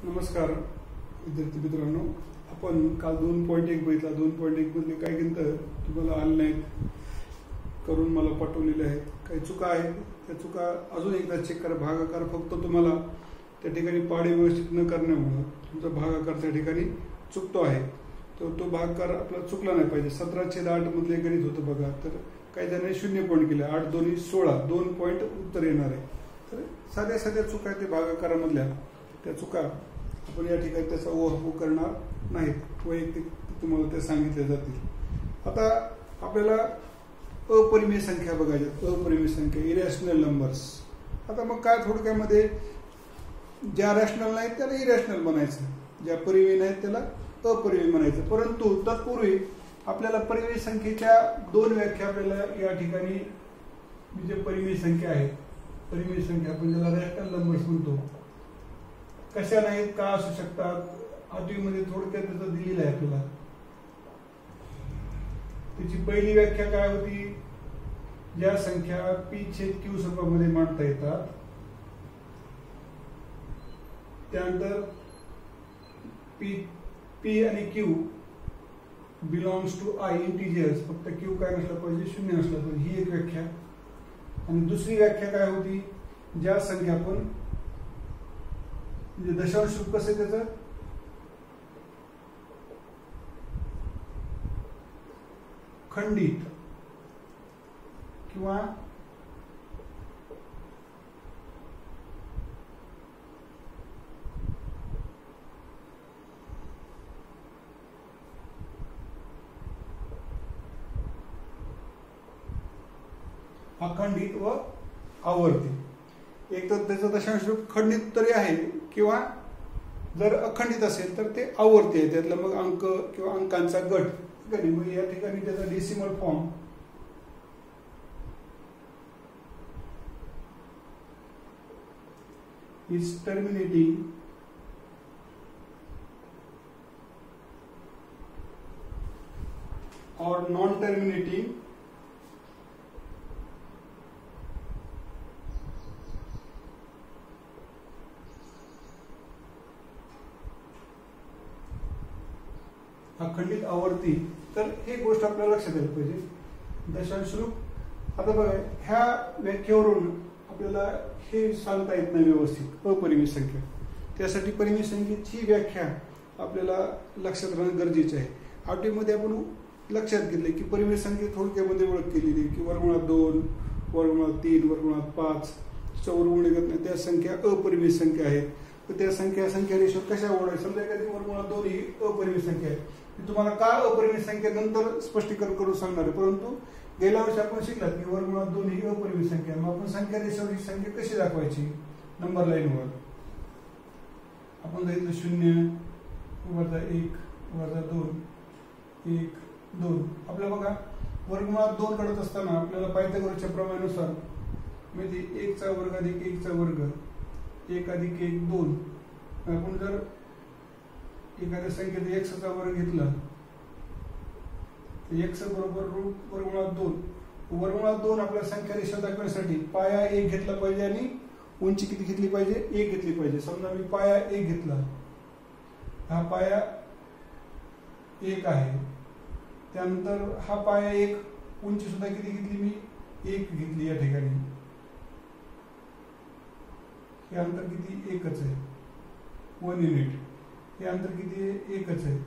नमस्कार विद्यार्थी मित्रांनो, आपण काल 2.1 बघितला. 2.1 मधले काही गणित तुम्हाला आले नाहीत, करून मला पाठवलेले आहेत. काही चुका आहेत, त्या चुका अजून एकदा चेक करा. भागाकार फक्त तुम्हाला त्या ठिकाणी पाढे व्यवस्थित न करण्यामुळे तुमचा भागाकार त्या ठिकाणी चुकतो आहे. तो भागाकार आपला चुकला नाही पाहिजे. 17/8 मधले गणित होतं बघा, तर काही जणांनी 0 पॉईंट केले. 8 2 16 2 पॉईंट उत्तर येणार आहे. तर साध्या साध्या चुका आहेत ते भागाकारामधल्या, त्या चुका आपण या ठिकाणी त्याचा ओहापोह करणार नाहीत. वैयक्तिक तुम्हाला ते सांगितले जातील. आता आपल्याला अपरिमेय संख्या बघायच्या. अपरिमेय संख्या, इरॅशनल नंबर्स. आता मग काय थोडक्यामध्ये, ज्या रॅशनल नाहीत त्याला इरॅशनल म्हणायचं, ज्या परिमेय नाहीत त्याला अपरिमेय म्हणायचं. परंतु तत्पूर्वी आपल्याला परिमेय संख्येच्या 2 व्याख्या आपल्याला या ठिकाणी, जे परिमेय संख्या आहे, परिमेय संख्या आपण ज्याला रॅशनल नंबर्स म्हणतो, कशा नाहीत, का असू शकतात, आठवीमध्ये थोडक्यात त्याचं दिलेलं आहे आपल्याला. त्याची पहिली व्याख्या काय होती? ज्या संख्या p/q स्वरूपामध्ये मांडता येतात. त्यानंतर p आणि q belongs to i integers. फक्त q काय नसला पाहिजे, 0 नसला पाहिजे, ही एक व्याख्या. आणि दुसरी व्याख्या काय होती? ज्या संख्या आपण, म्हणजे दशांश रूप कसं त्याचं, खंडित किंवा अखंडित व आवर्ती. एक तर त्याचं दशांश रूप खंडित तरी आहे, किंवा जर अखंडित असेल तर ते आवर्ती आहे. त्यातलं मग अंक किंवा अंकांचा गट. मग या ठिकाणी त्याचा डेसिमल फॉर्म इज टर्मिनेटिंग और नॉन टर्मिनेटिंग अखंडित आवर्ती. तर हे गोष्ट आपल्याला लक्षात यायला पाहिजे. दशांश रूप. आता बघा, ह्या व्याख्येवरून आपल्याला हे सांगता येत नाही व्यवस्थित अपरिमेय संख्या. त्यासाठी परिमेय संख्येची व्याख्या आपल्याला लक्षात राहणं गरजेचं आहे. आठवीमध्ये आपण लक्षात घेतले की परिमेय संख्ये थोडक्यामध्ये ओळख केलेली, की वर्गमुळात 2, वर्गमुळात 3, वर्गमुळात 5 च्या वर्गमूळ निघत नाही, त्या संख्या अपरिमेय संख्या आहेत. तर त्या संख्या रेषेवर कशा ओढायच्या? समजा एखादी वर्गमुळात 2 ही अपरिमेय संख्या आहे. मी तुम्हाला का अपरिमेय संख्येनंतर स्पष्टीकरण करून सांगणार आहे. परंतु गेल्या वर्षी आपण शिकलात की वर्गमुळात 2 ही अपरिमेय संख्या आहे. मग आपण संख्या रेषेवर ही संख्या कशी दाखवायची? नंबर लाईनवर आपण जायचं 0 वजा 1 वजा 2 1 2. आपल्या बघा, वर्गमुळात 2 काढत असताना आपल्याला पायथागोरसच्या प्रमेयानुसार म्हणजे 1 चा वर्ग अधिक 1 चा वर्ग 1 अधिक 1 2. आपण जर एखाद्या संख्येचा x चा वर्ग घेतला, x बरोबर रूट वर्गमुळात 2. वर्गमुळात 2 आपल्याला संख्या रेषा दाखवण्यासाठी पाया 1 घेतला पाहिजे आणि उंची किती घेतली पाहिजे? 1 घेतली पाहिजे. समजा मी पाया 1 घेतला, हा पाया 1 आहे. त्यानंतर हा पाया 1, उंची सुद्धा किती घेतली? मी 1 घेतली या ठिकाणी. हे अंतर किती? 1च आहे, 1 युनिट. हे अंतर किती आहे? 1च आहे.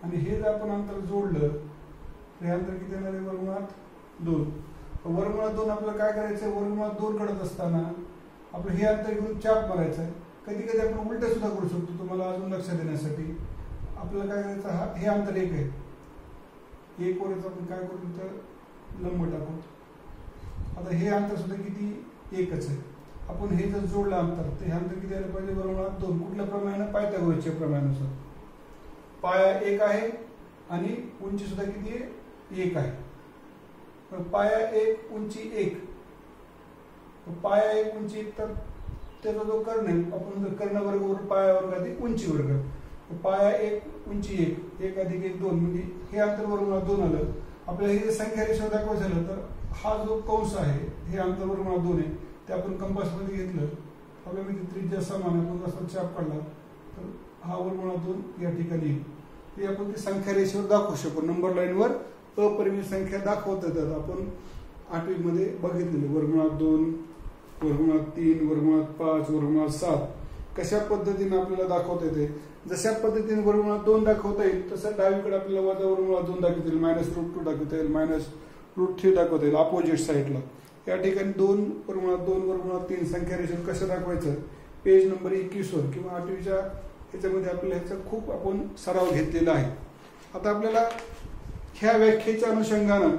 आणि हे जर आपण अंतर जोडलं तर हे अंतर किती येणार आहे? वर्गमुळात 2. वर्गमुळात 2 आपल्याला काय करायचं? वर्गमुळात 2 काढत असताना आपलं हे अंतर घेऊन चाप मारायचं आहे. कधी कधी आपण उलट सुद्धा करू शकतो. तुम्हाला अजून लक्षात देण्यासाठी आपल्याला काय करायचं? हे अंतर 1 आहे. 1 वरच आपण काय करू? तर लंब टाकू. आता हे अंतर सुद्धा किती? 1च आहे. आपण हे जर जोडलं अंतर, तर हे अंतर किती आलं पाहिजे? वर्गमुळात 2. कुठल्या प्रमाणाने? पायथागोरसच्या प्रमाणानुसार. पाया 1 आहे आणि उंची सुद्धा किती आहे? 1 आहे. पाया 1 उंची 1. पाया 1 उंची 1, तर त्याचा जो कर्ण आहे, आपण जर कर्ण वर्ग वर पाया वर्ग अधिक उंची वर्ग, पाया 1 उंची 1 1 अधिक 1 2, म्हणजे हे अंतर वर्गमुळात 2 आलं. आपल्याला हे संख्या रेषा दाखवायचं झालं तर हा जो कंस आहे, हे अंतर वर्गमुळात 2 आहे, ते आपण कंपास मध्ये घेतलं, आपल्याला त्रिज्या समान, आपण असा चाप काढला तर हा वर्गमुळात 2 या ठिकाणी येईल. ते आपण ती संख्या रेषेवर दाखवू शकतो. नंबर लाईनवर अपरिमित संख्या दाखवता येतात. आपण 8वी मध्ये बघितलेले वर्गमुळात 2, वर्गमुळात 3, वर्गमुळात 5, वर्गमुळात 7 कशा पद्धतीने आपल्याला दाखवता येते. जशा पद्धतीने वर्गमुळात 2 दाखवता येईल तसं डावीकडे आपल्याला वजा वर्गमुळात 2 दाखवता येईल, -√2 दाखवता येईल, -√3 दाखवता येईल अपोजिट साईडला. या ठिकाणी 2 वर्गमुळात 2, वर्गमुळात 3 संख्या रेषेवर कसं दाखवायचं पेज नंबर 21 वर किंवा 8वीच्या ह्याच्यामध्ये आपल्याला ह्याचा खूप आपण सराव घेतलेला आहे. आता आपल्याला ह्या व्याख्येच्या अनुषंगानं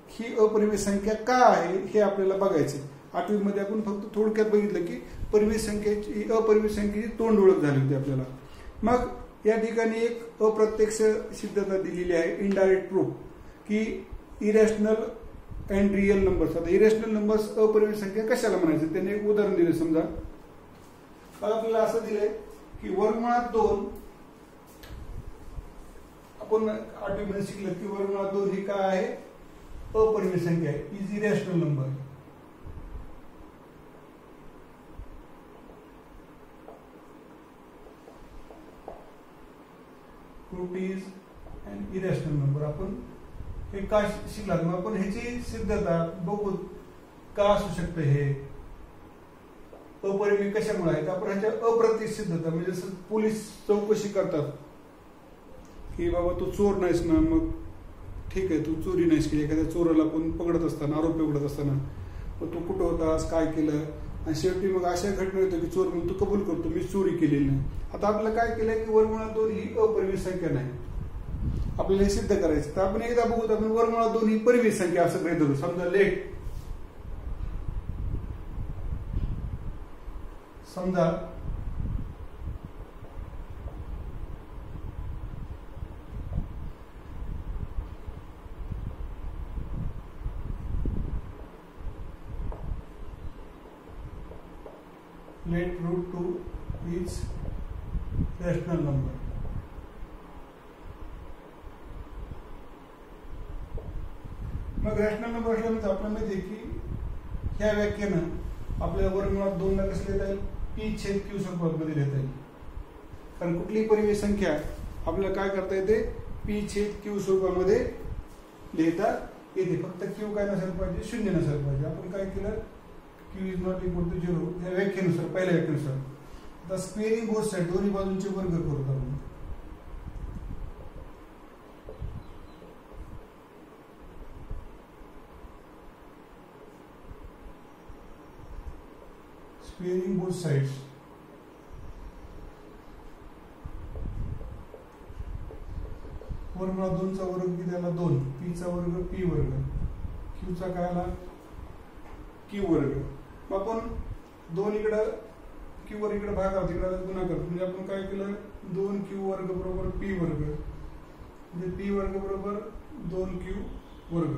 ही अपरिमित संख्या का आहे हे आपल्याला बघायचं. 8वी मध्ये आपण फक्त थोडक्यात बघितलं की अपरिमित संख्येची तोंड ओळख झाली होती आपल्याला. मग या ठिकाणी एक अप्रत्यक्ष सिद्धता दिलेली आहे, इनडायरेक्ट प्रूफ, की इरॅशनल अँड रिअल नंबर्स. आता इरॅशनल नंबर्स अपरिमित संख्या कशाला म्हणायचं त्याने एक उदाहरण दिले. समजा आपल्याला असं दिलंय की वर्गमुळात 2, आपण 8वी मध्ये शिकलं की वर्गमुळात 2 ही काय आहे अपरिमित संख्या आहे, is irrational number. Root is an irrational number. आपण हे का शिकलात मग आपण ह्याची सिद्धता बघू का असू शकते. हे अपरिमित कशामुळे आहे तर आपण ह्याच्या अप्रत्यक्ष सिद्धता म्हणजे पोलीस चौकशी करतात की बाबा तू चोर नाहीस ना, मग ठीक आहे तू चोरी नाहीस केली. एखाद्या चोराला आपण पकडत असताना आरोपी पकडत असताना मग तू कुठं होतास काय केलं आणि शेवटी मग अशा घटना होतं की चोर म्हणून तू कबूल करतो मी चोरी केलेली नाही. आता आपल्याला काय केलंय की वर्गमुळात 2 ही अपरिमित संख्या नाही, आपल्याला हे सिद्ध करायचं. तर आपण एकदा बघू आपण वर्गमुळात 2 ही परिमित संख्या असं गृहीत धरू. समजा लेट √2 is rational number. मग रॅशनल नंबर असल्यानंतर आपल्याला माहिती आहे की ह्या व्याख्येनं आपल्याला वर्गमुळात 2 ला कसं लिहिता येईल p/q स्वरूपामध्ये लिहिता येईल. कारण कुठलीही परिमित संख्या आपल्याला काय करता येते p/q स्वरूपामध्ये लिहिता येते. फक्त q काय नसायला पाहिजे, 0 नसायला पाहिजे. आपण काय केलं q is not equal to 0 या व्याख्येनुसार पहिल्या व्याख्येनुसार. आता स्क्वेअरिंग बोथ साइड दोन्ही बाजूंचे वर्ग करू आपण. स्क्वेअरिंग बोथ साइड्स वर्गमुळात 2 चा वर्ग किती आला 2, p चा वर्ग p वर्ग, q चा काय आला q वर्ग. मग आपण 2 इकडं q वर इकडे भागात इकडे गुणाकार म्हणजे आपण काय केलं 2q वर्ग बरोबर p वर्ग म्हणजे p वर्ग बरोबर 2q वर्ग.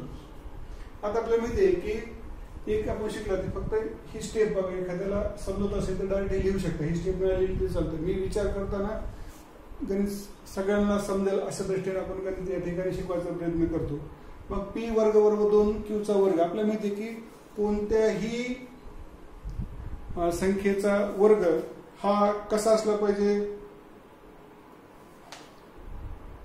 आता आपल्याला माहिती आहे की एक आपण शिकला ते फक्त ही स्टेप बघा. एखाद्याला समजत असेल तर डायरेक्ट लिहू शकता. ही स्टेप मिळाली तरी चालतं. मी विचार करताना गणित सगळ्यांना समजेल अशा दृष्टीने आपण गणित या ठिकाणी शिकवायचा प्रयत्न करतो. मग p वर्ग बरोबर 2q चा वर्ग. आपल्याला माहिती आहे की कोणत्याही संख्येचा वर्ग हा कसा असला पाहिजे,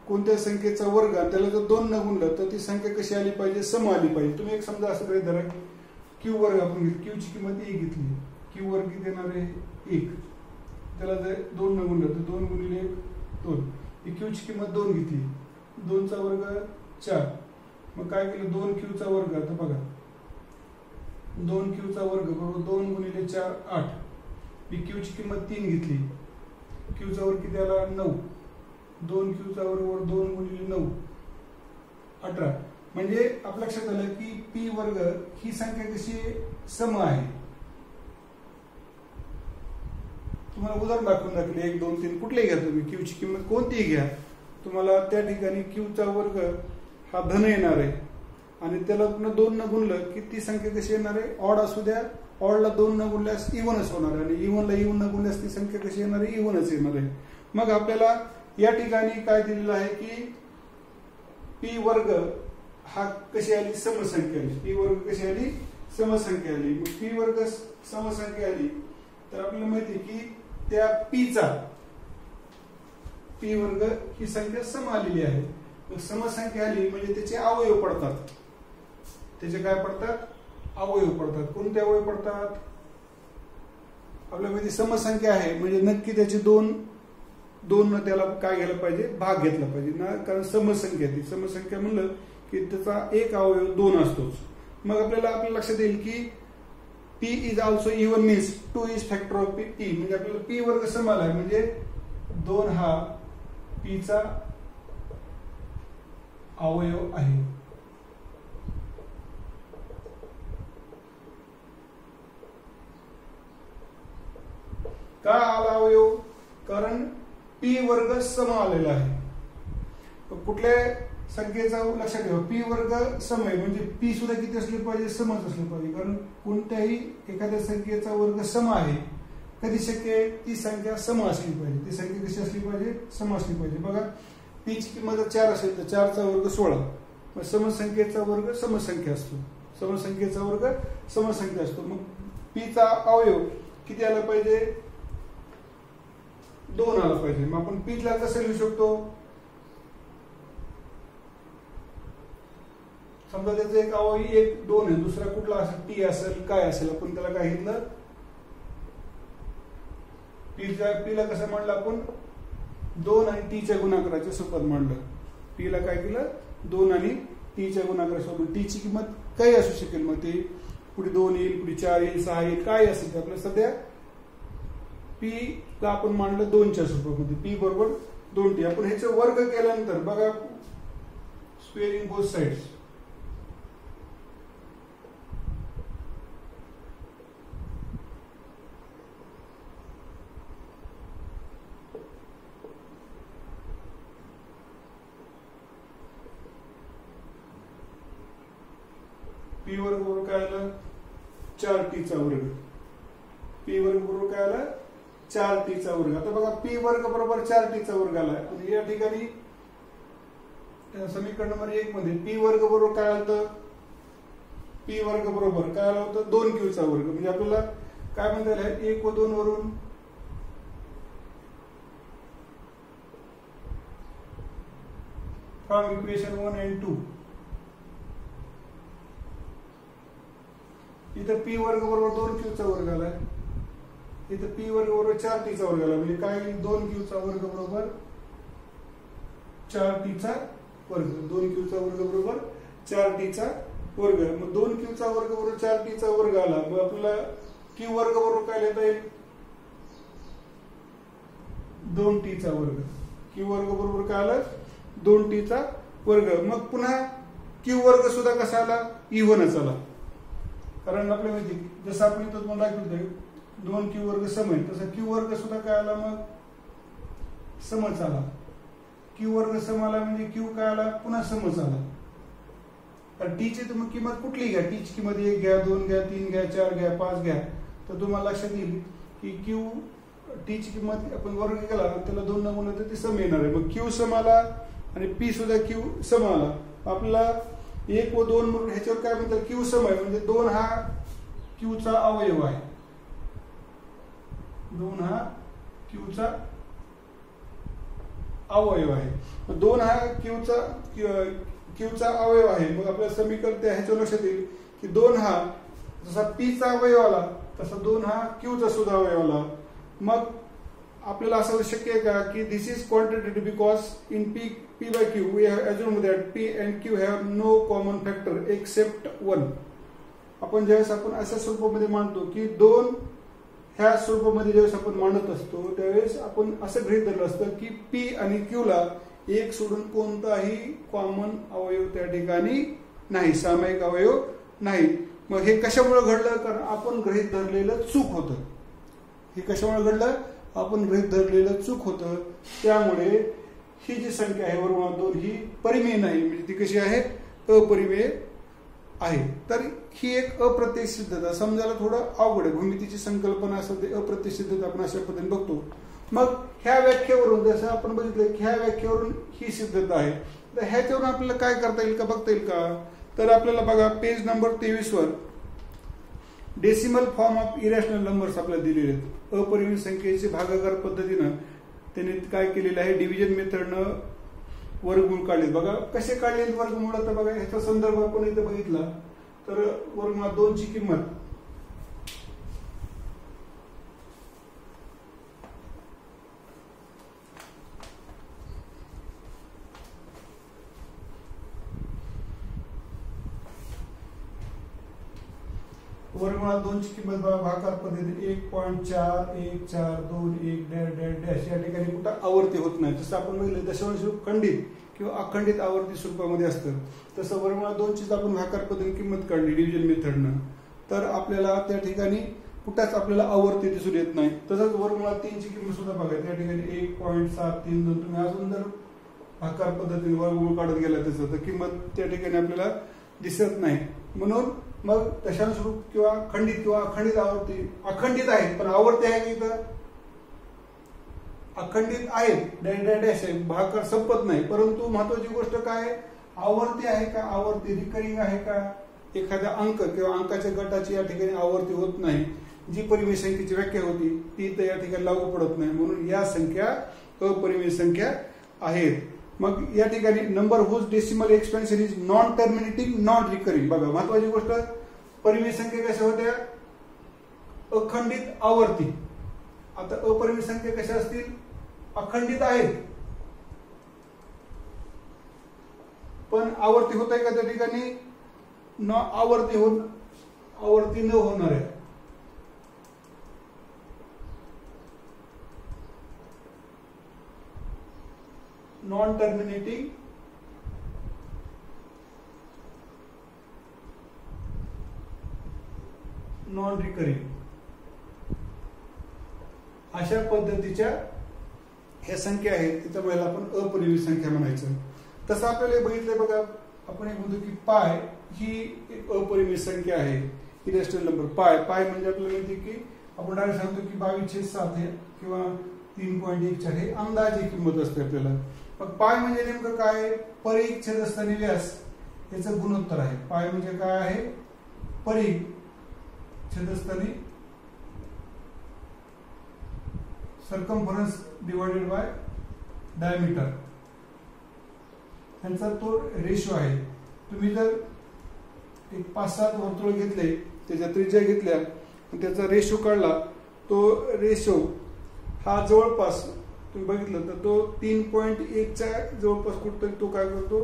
कोणत्या संख्येचा वर्ग आणि त्याला जर 2 न गुणलं तर ती संख्या कशी आली पाहिजे सम आली पाहिजे. तुम्ही एक समजा असं गृहीत धरा की q वर्ग आपण घेतली, q ची किंमत 1 घेतली, q वर्ग किती येणार आहे 1, त्याला जर 2 न गुणलं तर 2 गुणिले 2, q ची किंमत 2 घेतली, 2 चा वर्ग 4. मग काय केलं 2q चा वर्ग. आता बघा 2q चा वर्ग बरोबर 2 गुणिले 4 8. q ची किंमत 3 घेतली, q चा वर्ग किती आला 9, 2q चा वर्ग 2 गुणिले 9 18. म्हणजे आपल्या लक्षात आलं की p वर्ग ही संख्या कशी सम आहे. तुम्हाला उदाहरण दाखवून दाखवले 1 2 3 कुठलेही घ्या तुम्ही, q ची किंमत कोणतीही घ्या, तुम्हाला त्या ठिकाणी q चा वर्ग हा धन येणार आहे आणि त्याला पुन्हा 2 न गुणलं की ती संख्या कशी येणार आहे ऑड असू द्या, ऑडला 2 न गुणल्यास इव्हनच होणार आहे आणि इव्हनला इव्हन न गुणल्यास ती संख्या कशी येणार आहे इव्हनच येणार आहे. मग आपल्याला या ठिकाणी काय दिलेलं आहे की p वर्ग हा कशी आली समसंख्या आली. p वर्ग कशी आली समसंख्या आली. मग p वर्ग समसंख्या आली तर आपल्याला माहिती आहे की त्या p चा पी वर्ग ही संख्या सम आलेली आहे. मग समसंख्या आली म्हणजे त्याचे अवयव पडतात. त्याचे काय पडतात? अवयव पडतात. कोणते अवयव पडतात? आपल्यामध्ये समसंख्या आहे म्हणजे नक्की त्याचे दोन त्याला काय घ्यायला पाहिजे? भाग घेतला पाहिजे ना, कारण समसंख्या ती समसंख्या म्हणलं की त्याचा एक अवयव 2 असतोच. मग आपल्या लक्षात येईल की p is also even means 2 is factor of p. म्हणजे आपल्याला p वर्ग सम आला म्हणजे 2 हा p चा अवयव आहे. का आला अवयव? कारण p वर्ग सम आलेला आहे. कुठल्या संख्येचा लक्षात ठेवा, p वर्ग सम आहे म्हणजे p सुद्धा किती असले पाहिजे? समच असले पाहिजे. कारण कोणत्याही एखाद्या संख्येचा वर्ग सम आहे कधी शक्य आहे? ती संख्या सम असली पाहिजे. ती संख्या कशी असली पाहिजे? सम असली पाहिजे. बघा p ची किंमत 4 असेल तर 4 चा वर्ग 16. मग समसंख्येचा वर्ग समसंख्या असतो. समसंख्येचा वर्ग समसंख्या असतो. मग p चा अवयव किती आला पाहिजे? 2 आला पाहिजे. मग आपण p ला कसं लिहू शकतो? समजा त्याचा एक अवयव 1, 2 आहे, दुसरा कुठला असेल? t असेल, काय असेल? आपण त्याला काय घेतलं? p ला कसं म्हणलं आपण? 2 आणि t च्या गुणाकाराच्या स्वरूपात मांडलं. p ला काय केलं? 2 आणि t च्या गुणाकारासोबत. t ची किंमत काही असू शकेल. मग ते पुढे 2 येईल, पुढे 4 येईल, 6 येईल, काय असेल ते. आपलं सध्या p ला आपण मांडलं 2 च्या स्वरूपामध्ये. p बरोबर 2t. आपण ह्याचा वर्ग केल्यानंतर बघा स्क्वेअरिंग बोथ साइड्स. p वर्ग बरोबर काय आलं? 4t चा वर्ग. p वर्ग बरोबर काय आलं? 4t चा वर्ग. आता बघा p वर्ग बरोबर 4t चा वर्ग आला. आणि या ठिकाणी समीकरण नंबर 1 मध्ये p वर्ग बरोबर काय आलं? p वर्ग बरोबर काय आलं होतं? 2q चा वर्ग. म्हणजे आपल्याला काय म्हणता येईल? 1 व 2 वरून फ्रॉम इक्वेशन 1 and 2 इथं p वर्ग बरोबर 2q चा वर्ग आलाय. इथं p वर्ग बरोबर 4t चा वर्ग आला. म्हणजे काय? 2q चा वर्ग बरोबर 4t चा वर्ग. 2q चा वर्ग बरोबर 4t चा वर्ग. मग 2q चा वर्ग बरोबर 4t चा वर्ग आला. मग आपल्याला q वर्ग बरोबर काय लिहिता येईल? 2t चा वर्ग. q वर्ग बरोबर काय आलं? 2t चा वर्ग. मग पुन्हा q वर्ग सुद्धा कसा आला? इव्हनच आला. कारण आपल्या माहिती जसं आपण इथं तुम्हाला दाखवतोय 2q वर्ग सम आहे, तसं q वर्ग सुद्धा काय आला? मग समच आला. q वर्ग सम आला म्हणजे q काय आला? पुन्हा समच आला. तर t ची तुम्ही किंमत कुठली घ्या? t ची किंमत 1 घ्या, 2 घ्या, 3 घ्या, 4 घ्या, 5 घ्या, तर तुम्हाला लक्षात येईल की t ची किंमत आपण वर्ग केला त्याला 2 ने गुणलं तर ते सम येणार आहे. मग q सम आला आणि p सुद्धा q सम आला. आपल्याला 1 व 2 म्हणून ह्याच्यावर काय म्हणतात? q सम आहे म्हणजे 2 हा q चा अवयव आहे. 2 हा q चा अवयव आहे. 2 हा q चा अवयव आहे. मग आपल्या समीकरण ह्याच्यावर लक्षात येईल की 2 हा जसा p चा अवयव आला तसा 2 हा q चा सुद्धा अवयव आला. मग आपल्याला असं शक्य आहे का की this is quantitative because in p by q we have assumed that p and q have no common factor except 1. आपण ज्यावेळेस आपण अशा स्वरूपामध्ये मांडतो की 2 ह्या स्वरूपामध्ये ज्यावेळेस आपण मांडत असतो त्यावेळेस आपण असं गृहीत धरलं असतं की p आणि q ला एक सोडून कोणताही कॉमन अवयव त्या ठिकाणी नाही, सामायिक अवयव नाही. मग हे कशामुळे घडलं? कारण आपण गृहीत धरलेलं चूक होतं. हे कशामुळे घडलं? आपण गृहीत धरलेलं चूक होतं. त्यामुळे ही जी संख्या आहे वर्गमूळ 2 ही परिमेय नाही, म्हणजे ती कशी आहे? अपरिमेय आहे. तर ही एक अप्रत्यक्ष सिद्धता. समजायला थोडं अवघड आहे. भूमितीची संकल्पना असं ते अप्रत्यक्ष सिद्धता आपण अशा पद्धतीने बघतो. मग ह्या व्याख्येवरून जसं आपण बघितलं की ह्या व्याख्येवरून ही सिद्धता आहे. तर ह्याच्यावरून आपल्याला काय करता येईल का? बघता येईल का? तर आपल्याला बघा पेज नंबर 23 वर decimal form of irrational numbers आपल्याला दिलेले आहेत. अपरिमेय संख्येचे भागाकार पद्धतीनं त्याने काय केलेलं आहे, डिव्हिजन मेथडनं वर्गमूळ काढले. बघा कसे काढले वर्गमूळ. तर बघा ह्याचा संदर्भ आपण इथे बघितला तर वर्गमुळात 2 ची किंमत वर्गमुळात 2 ची किंमत बघा भागाकार पद्धतीने 1.414211 या ठिकाणी कुठं आवर्ती होत नाही. जसं आपण बघितलं दशांश खंडित किंवा अखंडित आवर्ती स्वरूपामध्ये असतं, तसं वर्गमुळात 2 ची आपण भागाकार पद्धतीने किंमत काढली डिव्हिजन मेथडनं, तर आपल्याला त्या ठिकाणी कुठंच आपल्याला आवर्ती दिसून येत नाही. तसंच वर्गमुळात 3 ची किंमत सुद्धा बघा त्या ठिकाणी 1.732. तुम्ही अजून जर भागाकार पद्धतीने वर्गमूळ काढत गेला त्याचं तर किंमत त्या ठिकाणी आपल्याला दिसत नाही. म्हणून मग दशांश रूप किंवा खंडित किंवा अखंडित आवर्ती अखंडित आहेत, पण आवर्ती आहे की इथं अखंडित आहेत, डॅश आहे, भागाकार संपत नाही. परंतु महत्वाची गोष्ट काय, आवर्ती आहे का, आवर्ती रिकरिंग आहे का, एखादा अंक किंवा अंकाच्या गटाची या ठिकाणी आवर्ती होत नाही. जी परिमेय संख्येची व्याख्या होती ती तर या ठिकाणी लागू पडत नाही. म्हणून या संख्या अपरिमेय संख्या आहेत. मग या ठिकाणी number whose decimal expansion is non terminating non recurring. बघा महत्वाची गोष्ट, परिमेय संख्या कशा होत्या, अखंडित आवर्ती. आता अपरिमेय संख्या कशा असतील, अखंडित आहेत पण आवर्ती होत आहे का त्या ठिकाणी, न आवर्ती न होणार आहे. नॉन टर्मिनेटिंग नॉन रिकरिंग अशा पद्धतीच्या ह्या संख्या आहेत, त्याच्यामुळे आपण अपरिमेय संख्या म्हणायचं. तसं आपल्याला बघितलंय बघा, आपण एक म्हणतो की पाय ही एक अपरिमेय संख्या आहे, इरेशनल नंबर. पाय म्हणजे आपल्याला माहिती की आपण डायरेक्ट सांगतो की 22/7 आहे किंवा 3.14 हे अंदाजे किंमत असते आपल्याला. मग पाय म्हणजे नेमकं काय, परिघ छेदस्थानी व्यास याचं गुणोत्तर आहे. पाय म्हणजे काय आहे, परिघ छेदस्थानी सर्कम्फरन्स डिवाइडेड बाय डायमीटर यांचा तो रेशो आहे. तुम्ही जर एक 5-7 वर्तुळ घेतले, त्याच्या त्रिज्या घेतल्या आणि त्याचा रेशो काढला, तो रेशो हा जवळपास तुम्ही बघितलं तर तो 3.1च्या जवळपास कुठतरी तो काय करतो,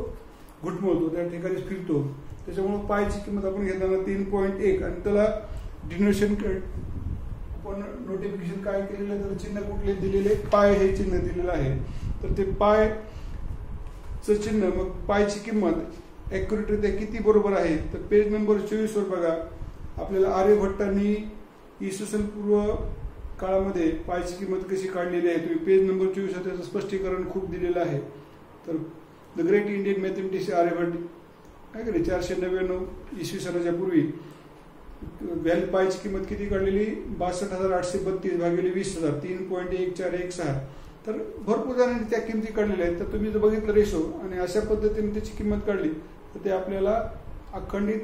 घुटमळतो, त्या ठिकाणी फिरतो. त्याच्यामुळे पायची किंमत आपण घेताना 3.1 आणि त्याला डिनोशन आपण नोटिफिकेशन काय केलेलं आहे, तर चिन्ह कुठले दिलेले, पाय हे चिन्ह दिलेलं आहे. तर ते पायचं चिन्ह, मग पायची किंमत ॲक्युरेटरित्या किती बरोबर आहे, तर पेज नंबर 24 वर बघा आपल्याला आर्यभट्टांनी इसवी पूर्व काळामध्ये पायची किंमत कशी काढलेली आहे. तुम्ही पेज नंबर 24 त्याचं स्पष्टीकरण खूप दिलेलं आहे. तर the great Indian mathematician Aryabhatta काय करे 499 इसवी सनाच्या पूर्वी व्हॅल्यू पायची किंमत किती काढलेली, 62,832 भागिले 20,000 3.1416. तर भरपूर जणांनी त्या किमती काढलेल्या आहेत. तर तुम्ही जर बघितलं रेशो आणि अशा पद्धतीने त्याची किंमत काढली तर ते आपल्याला अखंडित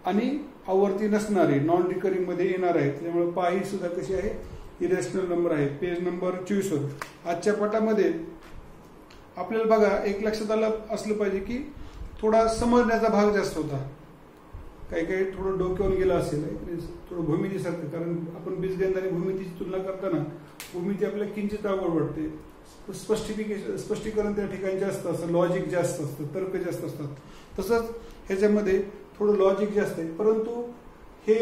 आणि आवर्ती नसणारे नॉन रिकरिंग मध्ये येणार आहे. त्यामुळे पाय सुद्धा कशी आहे, इरेशनल नंबर आहे. पेज नंबर 24 वर आजच्या पाठामध्ये आपल्याला बघा एक लक्षात आलं असलं पाहिजे की थोडा समजण्याचा भाग जास्त होता. काही काही थोडं डोक्यावर गेलं असेल, थोडं भूमितीसारखं, कारण आपण बीजगणित आणि भूमितीची तुलना करताना भूमिती आपल्याला किंचित अवघड वाटते. स्पष्टीकरण त्या ठिकाणी जास्त असतं, लॉजिक जास्त असतं, तर्क जास्त असतात. तसंच ह्याच्यामध्ये थोडं लॉजिक जास्त आहे. परंतु हे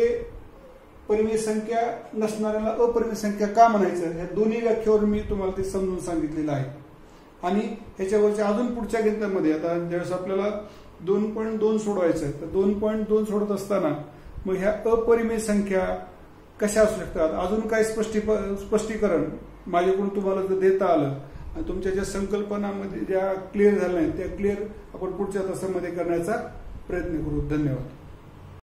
परिमेय संख्या नसणाऱ्याला अपरिमेय संख्या का म्हणायचं, ह्या दोन्ही व्याख्यावर मी तुम्हाला ते समजून सांगितलेलं आहे. आणि ह्याच्यावरच्या अजून पुढच्या गणितामध्ये आता ज्यावेळेस आपल्याला 2.2 सोडवायचं आहे, तर 2.2 सोडत असताना मग ह्या अपरिमेय संख्या कशा असू शकतात, अजून काय स्पष्टीकरण माझ्याकडून तुम्हाला जर देता आलं आणि तुमच्या ज्या संकल्पनामध्ये ज्या क्लिअर झाल्या नाहीत त्या क्लिअर आपण पुढच्या तासामध्ये करण्याचा प्रयत्न करू. धन्यवाद.